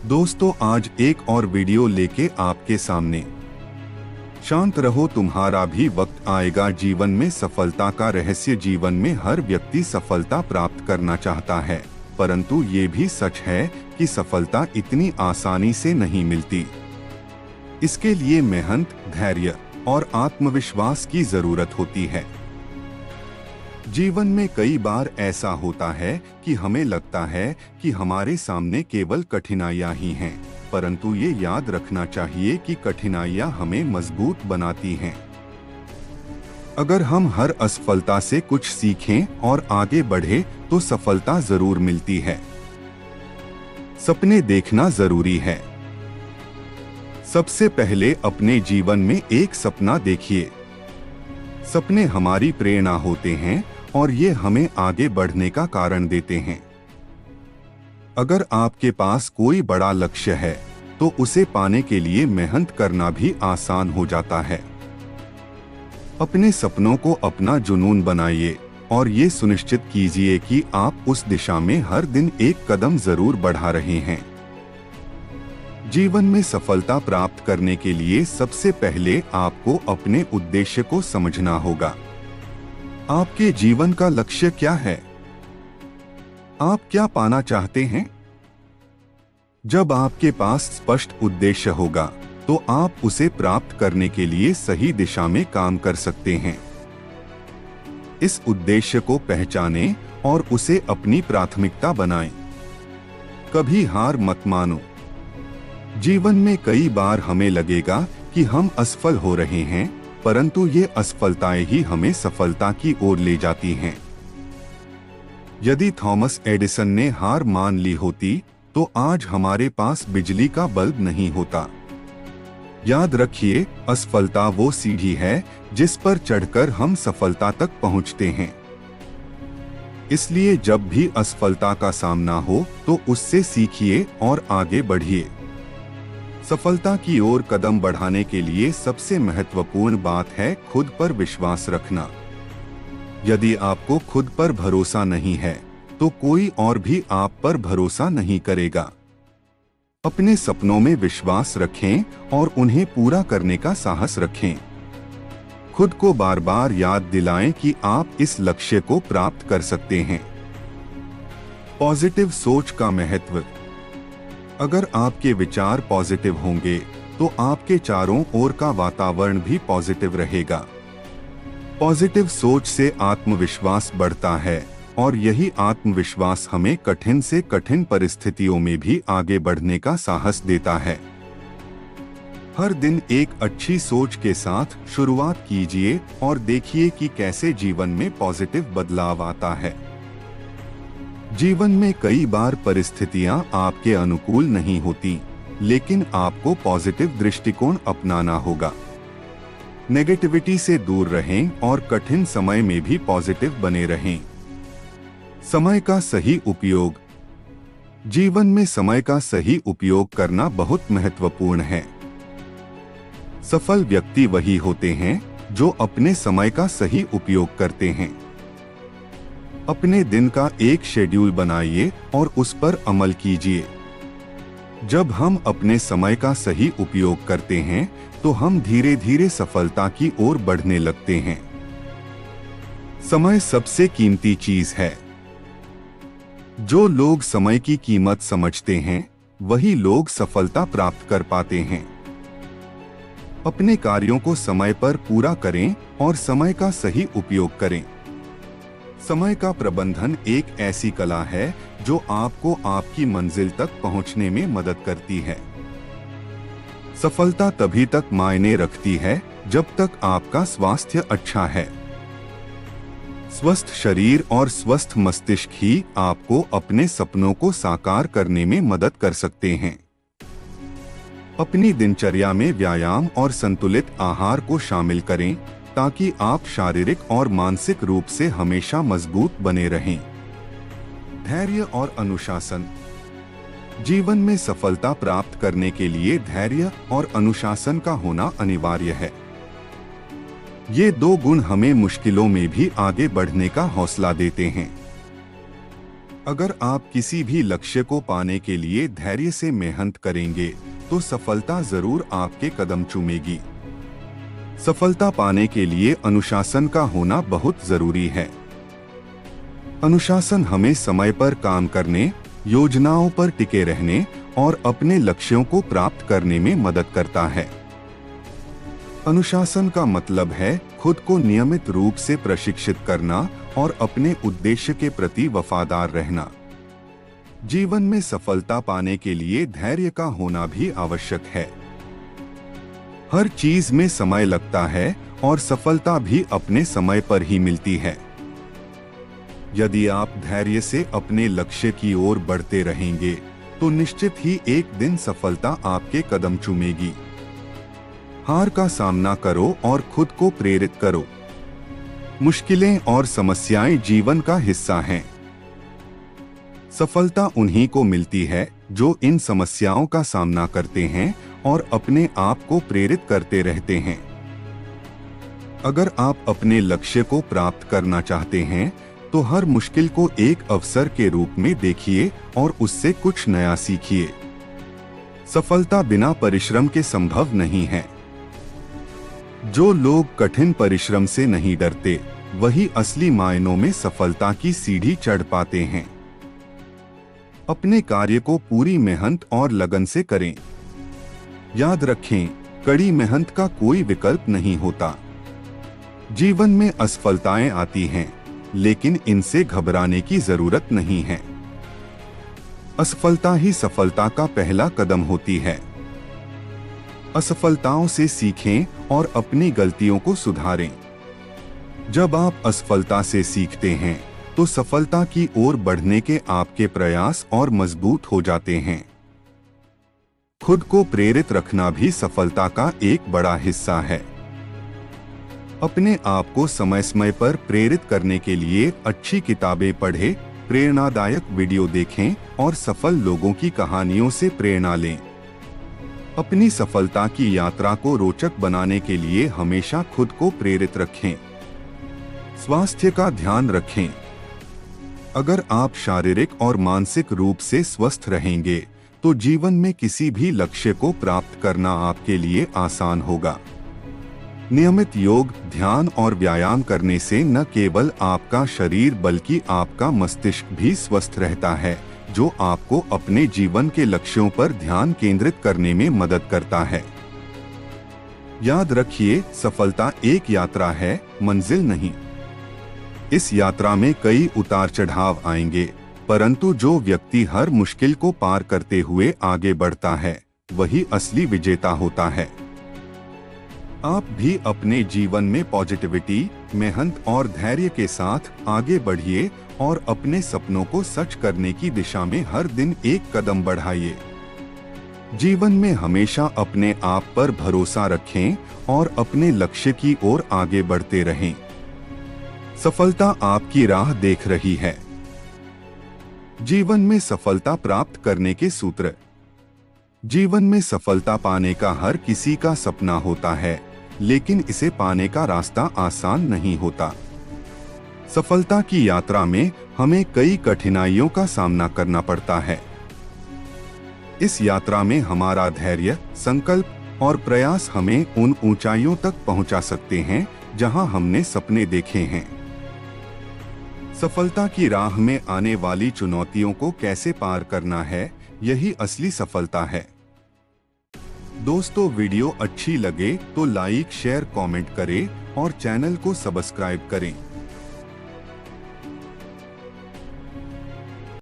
दोस्तों, आज एक और वीडियो लेके आपके सामने। शांत रहो, तुम्हारा भी वक्त आएगा। जीवन में सफलता का रहस्य। जीवन में हर व्यक्ति सफलता प्राप्त करना चाहता है, परंतु ये भी सच है कि सफलता इतनी आसानी से नहीं मिलती। इसके लिए मेहनत, धैर्य और आत्मविश्वास की जरूरत होती है। जीवन में कई बार ऐसा होता है कि हमें लगता है कि हमारे सामने केवल कठिनाइयां ही हैं, परंतु ये याद रखना चाहिए कि कठिनाइयां हमें मजबूत बनाती हैं। अगर हम हर असफलता से कुछ सीखें और आगे बढ़े तो सफलता जरूर मिलती है। सपने देखना जरूरी है। सबसे पहले अपने जीवन में एक सपना देखिए। सपने हमारी प्रेरणा होते हैं और ये हमें आगे बढ़ने का कारण देते हैं। अगर आपके पास कोई बड़ा लक्ष्य है तो उसे पाने के लिए मेहनत करना भी आसान हो जाता है। अपने सपनों को अपना जुनून बनाइए और ये सुनिश्चित कीजिए कि आप उस दिशा में हर दिन एक कदम जरूर बढ़ा रहे हैं। जीवन में सफलता प्राप्त करने के लिए सबसे पहले आपको अपने उद्देश्य को समझना होगा। आपके जीवन का लक्ष्य क्या है? आप क्या पाना चाहते हैं? जब आपके पास स्पष्ट उद्देश्य होगा तो आप उसे प्राप्त करने के लिए सही दिशा में काम कर सकते हैं। इस उद्देश्य को पहचानें और उसे अपनी प्राथमिकता बनाएं। कभी हार मत मानो। जीवन में कई बार हमें लगेगा कि हम असफल हो रहे हैं, परंतु ये असफलताएं ही हमें सफलता की ओर ले जाती हैं। यदि थॉमस एडिसन ने हार मान ली होती तो आज हमारे पास बिजली का बल्ब नहीं होता। याद रखिए, असफलता वो सीढ़ी है जिस पर चढ़कर हम सफलता तक पहुंचते हैं। इसलिए जब भी असफलता का सामना हो तो उससे सीखिए और आगे बढ़िए। सफलता की ओर कदम बढ़ाने के लिए सबसे महत्वपूर्ण बात है खुद पर विश्वास रखना। यदि आपको खुद पर भरोसा नहीं है तो कोई और भी आप पर भरोसा नहीं करेगा। अपने सपनों में विश्वास रखें और उन्हें पूरा करने का साहस रखें। खुद को बार बार याद दिलाएं कि आप इस लक्ष्य को प्राप्त कर सकते हैं। पॉजिटिव सोच का महत्व। अगर आपके विचार पॉजिटिव होंगे तो आपके चारों ओर का वातावरण भी पॉजिटिव रहेगा। पॉजिटिव सोच से आत्मविश्वास बढ़ता है और यही आत्मविश्वास हमें कठिन से कठिन परिस्थितियों में भी आगे बढ़ने का साहस देता है। हर दिन एक अच्छी सोच के साथ शुरुआत कीजिए और देखिए कि कैसे जीवन में पॉजिटिव बदलाव आता है। जीवन में कई बार परिस्थितियां आपके अनुकूल नहीं होती, लेकिन आपको पॉजिटिव दृष्टिकोण अपनाना होगा। नेगेटिविटी से दूर रहें और कठिन समय में भी पॉजिटिव बने रहें। समय का सही उपयोग। जीवन में समय का सही उपयोग करना बहुत महत्वपूर्ण है। सफल व्यक्ति वही होते हैं जो अपने समय का सही उपयोग करते हैं। अपने दिन का एक शेड्यूल बनाइए और उस पर अमल कीजिए। जब हम अपने समय का सही उपयोग करते हैं तो हम धीरे धीरे सफलता की ओर बढ़ने लगते हैं। समय सबसे कीमती चीज है। जो लोग समय की कीमत समझते हैं वही लोग सफलता प्राप्त कर पाते हैं। अपने कार्यों को समय पर पूरा करें और समय का सही उपयोग करें। समय का प्रबंधन एक ऐसी कला है जो आपको आपकी मंजिल तक पहुंचने में मदद करती है। सफलता तभी तक मायने रखती है जब तक आपका स्वास्थ्य अच्छा है। स्वस्थ शरीर और स्वस्थ मस्तिष्क ही आपको अपने सपनों को साकार करने में मदद कर सकते हैं। अपनी दिनचर्या में व्यायाम और संतुलित आहार को शामिल करें ताकि आप शारीरिक और मानसिक रूप से हमेशा मजबूत बने रहें। धैर्य और अनुशासन। जीवन में सफलता प्राप्त करने के लिए धैर्य और अनुशासन का होना अनिवार्य है। ये दो गुण हमें मुश्किलों में भी आगे बढ़ने का हौसला देते हैं। अगर आप किसी भी लक्ष्य को पाने के लिए धैर्य से मेहनत करेंगे तो सफलता जरूर आपके कदम चूमेगी। सफलता पाने के लिए अनुशासन का होना बहुत जरूरी है। अनुशासन हमें समय पर काम करने, योजनाओं पर टिके रहने और अपने लक्ष्यों को प्राप्त करने में मदद करता है। अनुशासन का मतलब है खुद को नियमित रूप से प्रशिक्षित करना और अपने उद्देश्य के प्रति वफादार रहना। जीवन में सफलता पाने के लिए धैर्य का होना भी आवश्यक है। हर चीज में समय लगता है और सफलता भी अपने समय पर ही मिलती है। यदि आप धैर्य से अपने लक्ष्य की ओर बढ़ते रहेंगे तो निश्चित ही एक दिन सफलता आपके कदम चूमेगी। हार का सामना करो और खुद को प्रेरित करो। मुश्किलें और समस्याएं जीवन का हिस्सा हैं। सफलता उन्हीं को मिलती है जो इन समस्याओं का सामना करते हैं और अपने आप को प्रेरित करते रहते हैं। अगर आप अपने लक्ष्य को प्राप्त करना चाहते हैं तो हर मुश्किल को एक अवसर के रूप में देखिए और उससे कुछ नया सीखिए। सफलता बिना परिश्रम के संभव नहीं है। जो लोग कठिन परिश्रम से नहीं डरते वही असली मायनों में सफलता की सीढ़ी चढ़ पाते हैं। अपने कार्य को पूरी मेहनत और लगन से करें। याद रखें, कड़ी मेहनत का कोई विकल्प नहीं होता। जीवन में असफलताएं आती हैं, लेकिन इनसे घबराने की जरूरत नहीं है। असफलता ही सफलता का पहला कदम होती है। असफलताओं से सीखें और अपनी गलतियों को सुधारें। जब आप असफलता से सीखते हैं तो सफलता की ओर बढ़ने के आपके प्रयास और मजबूत हो जाते हैं। खुद को प्रेरित रखना भी सफलता का एक बड़ा हिस्सा है। अपने आप को समय समय पर प्रेरित करने के लिए अच्छी किताबें पढ़ें, प्रेरणादायक वीडियो देखें और सफल लोगों की कहानियों से प्रेरणा लें। अपनी सफलता की यात्रा को रोचक बनाने के लिए हमेशा खुद को प्रेरित रखें। स्वास्थ्य का ध्यान रखें। अगर आप शारीरिक और मानसिक रूप से स्वस्थ रहेंगे तो जीवन में किसी भी लक्ष्य को प्राप्त करना आपके लिए आसान होगा। नियमित योग, ध्यान और व्यायाम करने से न केवल आपका शरीर बल्कि आपका मस्तिष्क भी स्वस्थ रहता है, जो आपको अपने जीवन के लक्ष्यों पर ध्यान केंद्रित करने में मदद करता है। याद रखिए, सफलता एक यात्रा है, मंजिल नहीं। इस यात्रा में कई उतार चढ़ाव आएंगे, परंतु जो व्यक्ति हर मुश्किल को पार करते हुए आगे बढ़ता है वही असली विजेता होता है। आप भी अपने जीवन में पॉजिटिविटी, मेहनत और धैर्य के साथ आगे बढ़िए और अपने सपनों को सच करने की दिशा में हर दिन एक कदम बढ़ाइए। जीवन में हमेशा अपने आप पर भरोसा रखें और अपने लक्ष्य की ओर आगे बढ़ते रहें। सफलता आपकी राह देख रही है। जीवन में सफलता प्राप्त करने के सूत्र। जीवन में सफलता पाने का हर किसी का सपना होता है, लेकिन इसे पाने का रास्ता आसान नहीं होता। सफलता की यात्रा में हमें कई कठिनाइयों का सामना करना पड़ता है। इस यात्रा में हमारा धैर्य, संकल्प और प्रयास हमें उन ऊंचाइयों तक पहुंचा सकते हैं जहां हमने सपने देखे हैं। सफलता की राह में आने वाली चुनौतियों को कैसे पार करना है, यही असली सफलता है। दोस्तों, वीडियो अच्छी लगे तो लाइक, शेयर, कमेंट करें और चैनल को सब्सक्राइब करें।